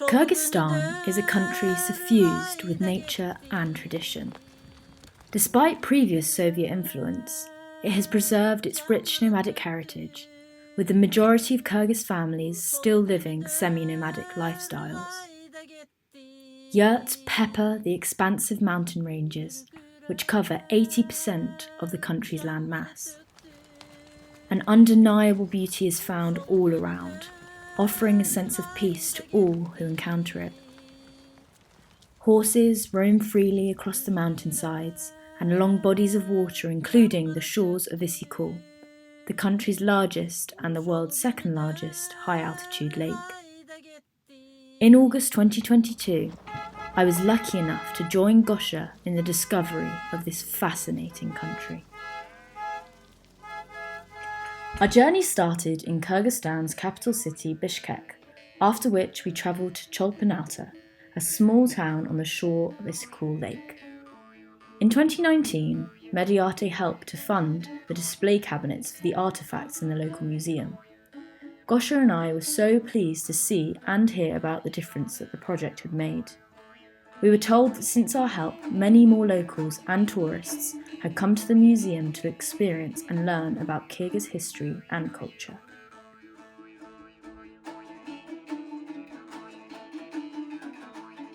Kyrgyzstan is a country suffused with nature and tradition. Despite previous Soviet influence, it has preserved its rich nomadic heritage, with the majority of Kyrgyz families still living semi-nomadic lifestyles. Yurts pepper the expansive mountain ranges, which cover 80% of the country's landmass. An undeniable beauty is found all around, offering a sense of peace to all who encounter it. Horses roam freely across the mountainsides and along bodies of water, including the shores of Issyk-Kul, the country's largest and the world's second largest high-altitude lake. In August 2022, I was lucky enough to join Gosha in the discovery of this fascinating country. Our journey started in Kyrgyzstan's capital city, Bishkek, after which we travelled to Cholpon-Ata, a small town on the shore of Issyk-Kul Lake. In 2019, Mediate helped to fund the display cabinets for the artefacts in the local museum. Gosha and I were so pleased to see and hear about the difference that the project had made. We were told that since our help, many more locals and tourists had come to the museum to experience and learn about Kyrgyz history and culture.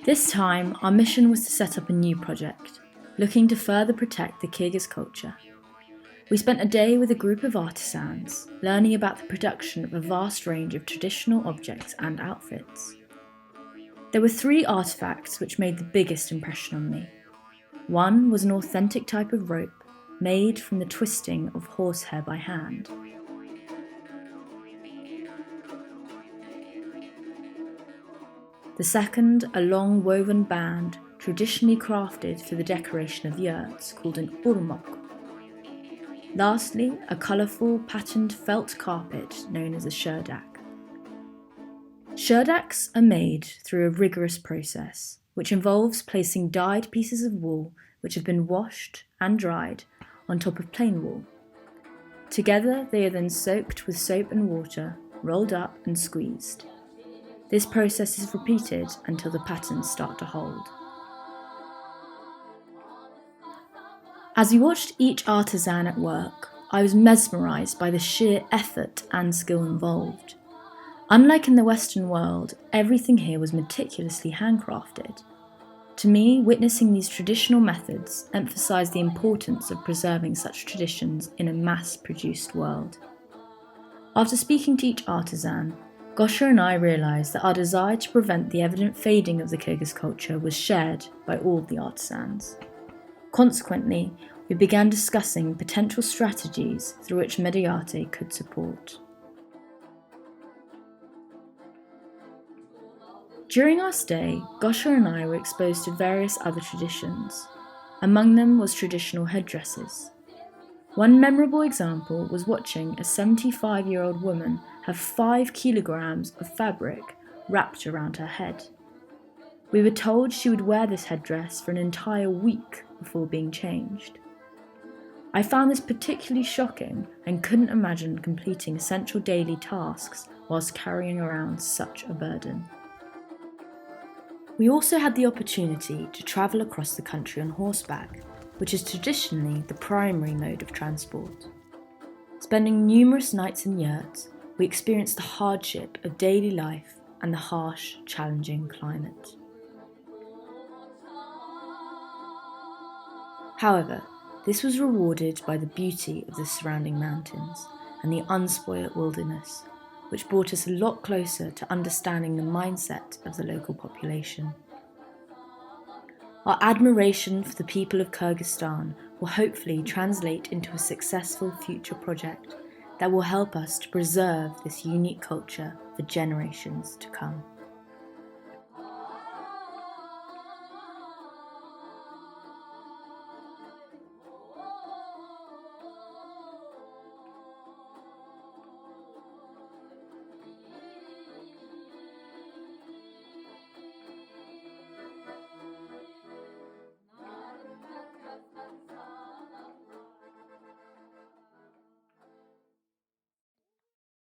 This time, our mission was to set up a new project, looking to further protect the Kyrgyz culture. We spent a day with a group of artisans, learning about the production of a vast range of traditional objects and outfits. There were 3 artefacts which made the biggest impression on me. One was an authentic type of rope made from the twisting of horsehair by hand. The second, a long woven band traditionally crafted for the decoration of yurts called an urmok. Lastly, a colourful patterned felt carpet known as a sherdak. Sherdaks are made through a rigorous process, which involves placing dyed pieces of wool which have been washed and dried on top of plain wool. Together, they are then soaked with soap and water, rolled up and squeezed. This process is repeated until the patterns start to hold. As we watched each artisan at work, I was mesmerised by the sheer effort and skill involved. Unlike in the Western world, everything here was meticulously handcrafted. To me, witnessing these traditional methods emphasised the importance of preserving such traditions in a mass-produced world. After speaking to each artisan, Gosha and I realised that our desire to prevent the evident fading of the Kyrgyz culture was shared by all the artisans. Consequently, we began discussing potential strategies through which Mediate could support. During our stay, Gosha and I were exposed to various other traditions. Among them was traditional headdresses. One memorable example was watching a 75-year-old woman have 5 kilograms of fabric wrapped around her head. We were told she would wear this headdress for an entire week before being changed. I found this particularly shocking and couldn't imagine completing essential daily tasks whilst carrying around such a burden. We also had the opportunity to travel across the country on horseback, which is traditionally the primary mode of transport. Spending numerous nights in yurts, we experienced the hardship of daily life and the harsh, challenging climate. However, this was rewarded by the beauty of the surrounding mountains and the unspoilt wilderness, which brought us a lot closer to understanding the mindset of the local population. Our admiration for the people of Kyrgyzstan will hopefully translate into a successful future project that will help us to preserve this unique culture for generations to come.